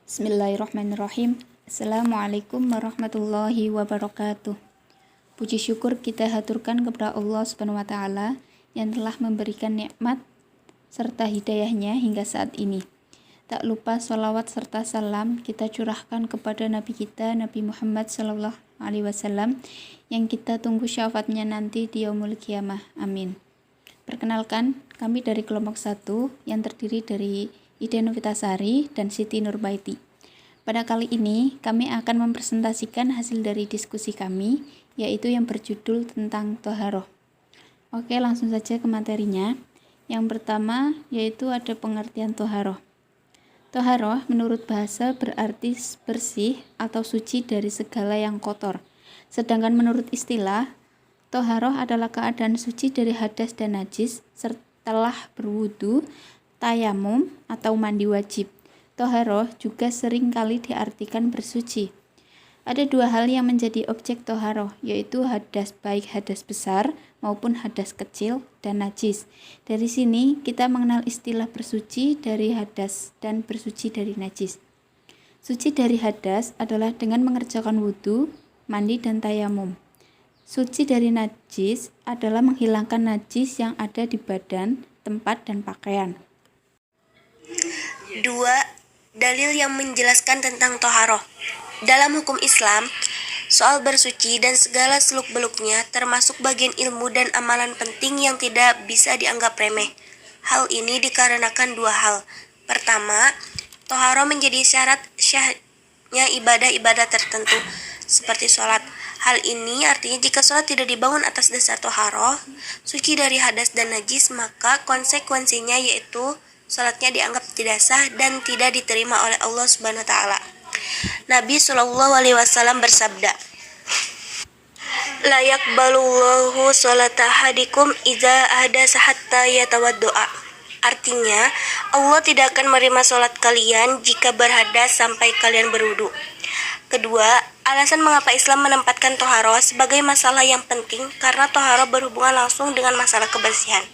Bismillahirrahmanirrahim. Assalamualaikum warahmatullahi wabarakatuh. Puji syukur kita haturkan kepada Allah Subhanahu wa taala yang telah memberikan nikmat serta hidayahnya hingga saat ini. Tak lupa sholawat serta salam kita curahkan kepada Nabi kita Nabi Muhammad sallallahu alaihi wasallam yang kita tunggu syafaatnya nanti di yaumul qiyamah. Amin. Perkenalkan, kami dari kelompok 1 yang terdiri dari Ida Novitasari dan Siti Nurbaiti. Pada kali ini, kami akan mempresentasikan hasil dari diskusi kami, yaitu yang berjudul tentang Toharoh. Oke, langsung saja ke materinya. Yang pertama, yaitu ada pengertian Toharoh. Toharoh menurut bahasa berarti bersih atau suci dari segala yang kotor. Sedangkan menurut istilah, Toharoh adalah keadaan suci dari hadas dan najis setelah berwudu, tayamum atau mandi wajib. Toharoh juga sering kali diartikan bersuci. Ada dua hal yang menjadi objek toharoh, yaitu hadas baik hadas besar maupun hadas kecil dan najis. Dari sini kita mengenal istilah bersuci dari hadas dan bersuci dari najis. Suci dari hadas adalah dengan mengerjakan wudu, mandi dan tayamum. Suci dari najis adalah menghilangkan najis yang ada di badan, tempat dan pakaian. 2. Dalil yang menjelaskan tentang toharoh. Dalam hukum Islam, soal bersuci dan segala seluk-beluknya termasuk bagian ilmu dan amalan penting yang tidak bisa dianggap remeh. Hal ini dikarenakan dua hal. Pertama, toharoh menjadi syarat syahnya ibadah-ibadah tertentu, seperti sholat. Hal ini artinya jika sholat tidak dibangun atas dasar toharoh, suci dari hadas dan najis, maka konsekuensinya yaitu salatnya dianggap tidak sah dan tidak diterima oleh Allah Subhanahu wa taala. Nabi sallallahu alaihi wasallam bersabda, "La yaqbalullahu sholata ahadikum idza ahdasa hatta yatawaddoa." Artinya, Allah tidak akan menerima salat kalian jika berhadas sampai kalian berwudu. Kedua, alasan mengapa Islam menempatkan toharoh sebagai masalah yang penting karena toharoh berhubungan langsung dengan masalah kebersihan.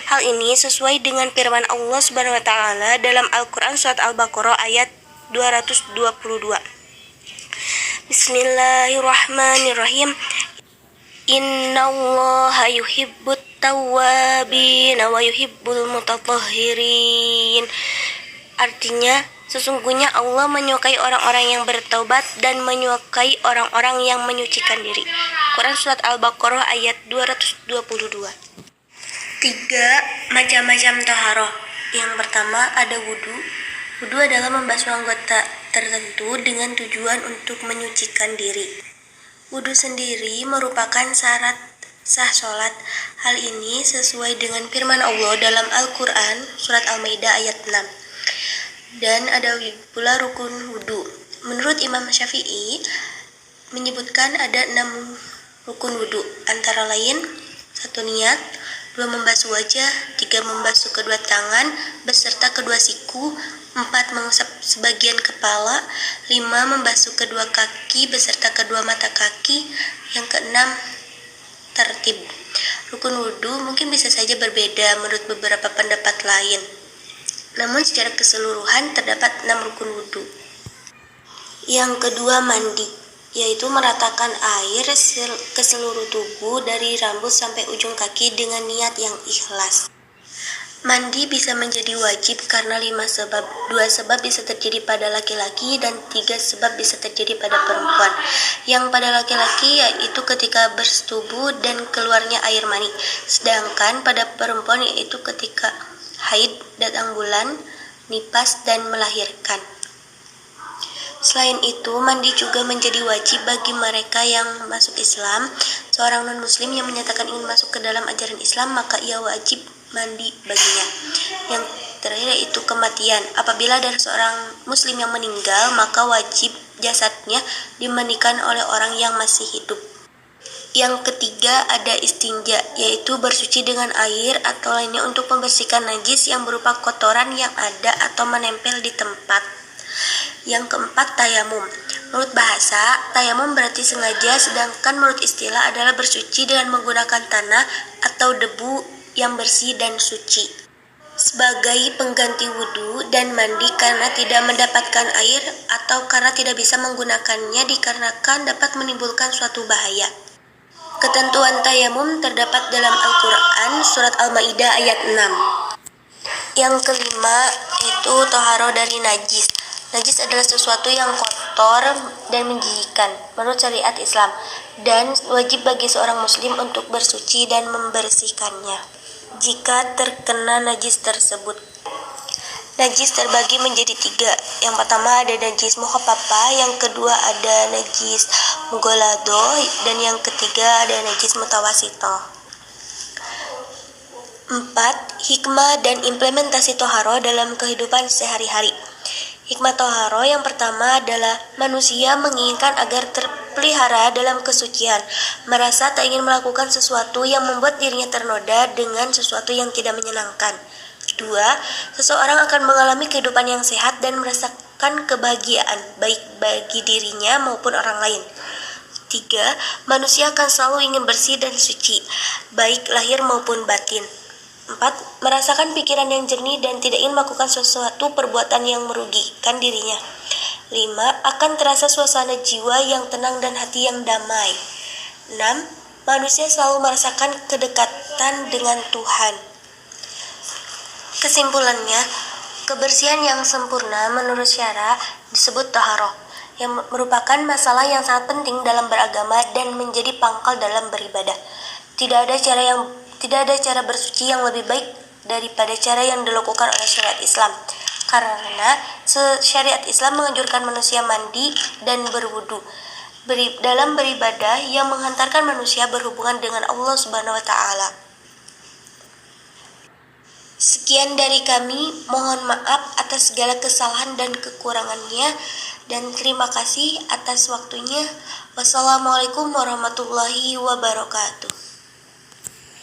Hal ini sesuai dengan firman Allah Subhanahu wa taala dalam Al-Qur'an surat Al-Baqarah ayat 222. Bismillahirrahmanirrahim. Innallaha yuhibbut tawwabin wa yuhibbul mutatahhirin. Artinya, sesungguhnya Allah menyukai orang-orang yang bertaubat dan menyukai orang-orang yang menyucikan diri. Quran surat Al-Baqarah ayat 222. 3. Macam-macam toharoh. Yang pertama ada wudu. Wudu adalah membasuh anggota tertentu dengan tujuan untuk menyucikan diri. Wudu sendiri merupakan syarat sah sholat. Hal ini sesuai dengan firman Allah dalam Al-Quran surat Al-Maidah ayat 6. Dan ada pula rukun wudu. Menurut Imam Syafi'i menyebutkan ada 6 rukun wudu, antara lain 1. Niat, 2. Membasuh wajah, 3. Membasuh kedua tangan beserta kedua siku, 4. Mengusap sebagian kepala, 5. Membasuh kedua kaki beserta kedua mata kaki, yang keenam tertib. Rukun wudu mungkin bisa saja berbeda menurut beberapa pendapat lain. Namun secara keseluruhan terdapat 6 rukun wudu. Yang kedua mandi, yaitu meratakan air ke seluruh tubuh dari rambut sampai ujung kaki dengan niat yang ikhlas. Mandi bisa menjadi wajib karena 5 sebab. 2 sebab bisa terjadi pada laki-laki dan 3 sebab bisa terjadi pada perempuan. Yang pada laki-laki yaitu ketika bersetubuh dan keluarnya air mani. Sedangkan pada perempuan yaitu ketika haid, datang bulan, nifas dan melahirkan. Selain itu, mandi juga menjadi wajib bagi mereka yang masuk Islam. Seorang non-muslim yang menyatakan ingin masuk ke dalam ajaran Islam, maka ia wajib mandi baginya. Yang terakhir yaitu kematian. Apabila ada seorang muslim yang meninggal, maka wajib jasadnya dimandikan oleh orang yang masih hidup. Yang ketiga ada istinja, yaitu bersuci dengan air atau lainnya untuk membersihkan najis yang berupa kotoran yang ada atau menempel di tempat. Yang keempat, tayamum. Menurut bahasa, tayamum berarti sengaja, sedangkan menurut istilah adalah bersuci dengan menggunakan tanah atau debu yang bersih dan suci. sebagai pengganti wudhu dan mandi karena tidak mendapatkan air atau karena tidak bisa menggunakannya dikarenakan dapat menimbulkan suatu bahaya. Ketentuan tayamum terdapat dalam Al-Quran surat Al-Ma'idah ayat 6. Yang kelima itu toharo dari najis. Najis adalah sesuatu yang kotor dan menjijikkan menurut syariat Islam dan wajib bagi seorang muslim untuk bersuci dan membersihkannya jika terkena najis tersebut. Najis terbagi menjadi 3. Yang pertama ada najis mukhaffafah, yang kedua ada najis mughalladho, dan yang ketiga ada najis mutawasito. 4. Hikmah dan implementasi toharo dalam kehidupan sehari-hari. Hikmah toharo yang pertama adalah manusia menginginkan agar terpelihara dalam kesucian, merasa tak ingin melakukan sesuatu yang membuat dirinya ternoda dengan sesuatu yang tidak menyenangkan. 2. Seseorang akan mengalami kehidupan yang sehat dan merasakan kebahagiaan, baik bagi dirinya maupun orang lain. 3. Manusia akan selalu ingin bersih dan suci, baik lahir maupun batin. 4. Merasakan pikiran yang jernih dan tidak ingin melakukan sesuatu perbuatan yang merugikan dirinya. 5. Akan terasa suasana jiwa yang tenang dan hati yang damai. 6. Manusia selalu merasakan kedekatan dengan Tuhan. Kesimpulannya, kebersihan yang sempurna menurut syara disebut taharoh, yang merupakan masalah yang sangat penting dalam beragama dan menjadi pangkal dalam beribadah. Tidak ada cara bersuci yang lebih baik daripada cara yang dilakukan oleh syariat Islam. Karena syariat Islam menganjurkan manusia mandi dan berwudu dalam beribadah yang menghantarkan manusia berhubungan dengan Allah Subhanahu wa taala. Sekian dari kami, mohon maaf atas segala kesalahan dan kekurangannya, dan terima kasih atas waktunya. Wassalamualaikum warahmatullahi wabarakatuh.